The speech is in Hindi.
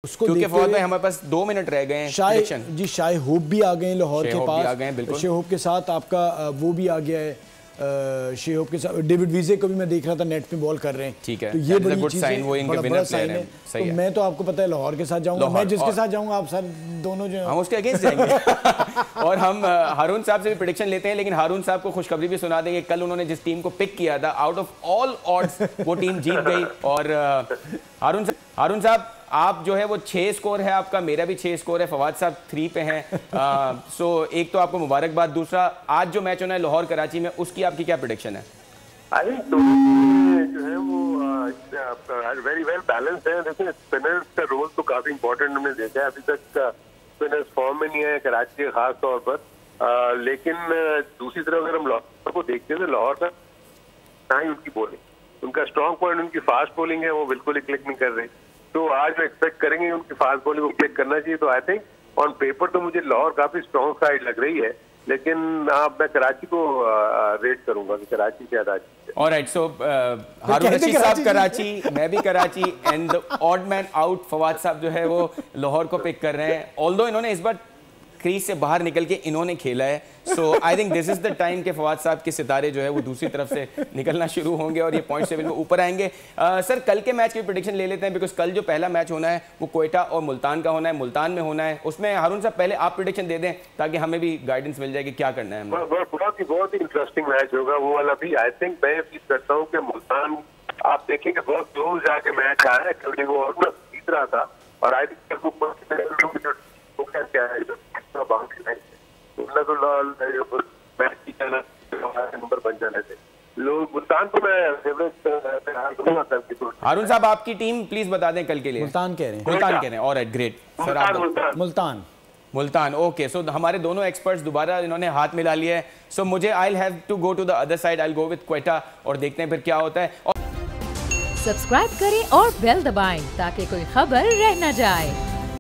उसको क्योंकि फवाद भाई हमारे पास 2 मिनट रह गए हैं। जी शाह होप भी आ गए हैं लाहौर के पास, शाह होप के साथ आपका वो भी आ गया है, शाह होप के साथ डेविड वीजे को भी मैं देख रहा था नेट पे बॉल कर रहे हैं। ठीक है, तो ये बड़ी चीज़ है, बड़ा साइन है। तो मैं तो आपको पता है लाहौर के साथ जाऊंगा, मैं जिसके साथ जाऊंगा आप सर दोनों जो हम उसके अगेंस्ट जाएंगे। और हम हारून साहब से भी प्रेडिक्शन लेते हैं, लेकिन हारून साहब को खुशखबरी भी सुना देंगे। कल उन्होंने जिस टीम को पिक किया था, आउट ऑफ ऑल ऑड्स वो टीम जीत गई। और हारून साहब आप जो है वो 6 स्कोर है आपका, मेरा भी 6 स्कोर है, फवाद साहब 3 पे हैं। सो एक तो आपको मुबारकबाद, दूसरा आज जो मैच होना है लाहौर कराची में, उसकी आपकी क्या प्रेडिक्शन है? आई थिंक जो है वो वेरी वेल बैलेंस है। देखिए स्पिनर्स का रोल तो काफी इंपॉर्टेंट हमने देखा है, अभी तक स्पिनर्स फॉर्म में नहीं है कराची के खास तौर पर, लेकिन दूसरी तरफ अगर हम लाहौर को देखते हैं तो लाहौर का ना ही उनकी बॉलिंग, उनका स्ट्रॉन्ग पॉइंट उनकी फास्ट बॉलिंग है, वो बिल्कुल ही क्लिक नहीं कर रही। तो आज मैं एक्सपेक्ट करेंगे उनकी फास्ट बॉलिंग को क्लिक करना चाहिए। तो आई थिंक ऑन पेपर तो मुझे लाहौर काफी स्ट्रॉन्ग साइड लग रही है, लेकिन मैं कराची को रेट करूंगा कि कराची ज्यादा अच्छी है। ऑलराइट, सो हारून रशीद साहब कराची, मैं भी Karachi, and the odd man out Fawad साहब जो है वो लाहौर को पिक कर रहे हैं। ऑल्दो इन्होंने इस बार क्रीज से बाहर निकल के इन्होंने खेला है, so I think this is the time के फवाद साहब के सितारे जो है वो दूसरी तरफ से निकलना शुरू होंगे और ये पॉइंट टेबल में ऊपर आएंगे। सर कल के मैच की प्रेडिक्शन ले लेते हैं, बिकॉज कल जो पहला मैच होना है वो क्वेटा और मुल्तान का होना है, मुल्तान में होना है। उसमें हारून साहब पहले आप प्रेडिक्शन दे दें ताकि हमें भी गाइडेंस मिल जाए कि क्या करना है। बहुत ही इंटरेस्टिंग मैच होगा वो वाला भी। आई थिंक मैं फील करता हूँ कि मुल्तान आप देखेंगे बहुत क्लोज जाके मैच आया है, क्योंकि वो और जीत रहा था, और आई थिंक क्या है नंबर बन जाने थे लोग। मुल्तान को मैं फेवरेट। हारून साहब आपकी टीम प्लीज बता दें कल के लिए। मुल्तान कह रहे हैं, मुल्तान कह रहे हैं। ऑलराइट ग्रेट सर, आप मुल्तान ओके। सो हमारे दोनों एक्सपर्ट्स दोबारा इन्होंने हाथ मिला लिया है। सो मुझे I will have to go to the other side, I will go with Quetta, और देखते हैं फिर क्या होता है। सब्सक्राइब करें और बेल दबाएं ताकि कोई खबर रह न जाए।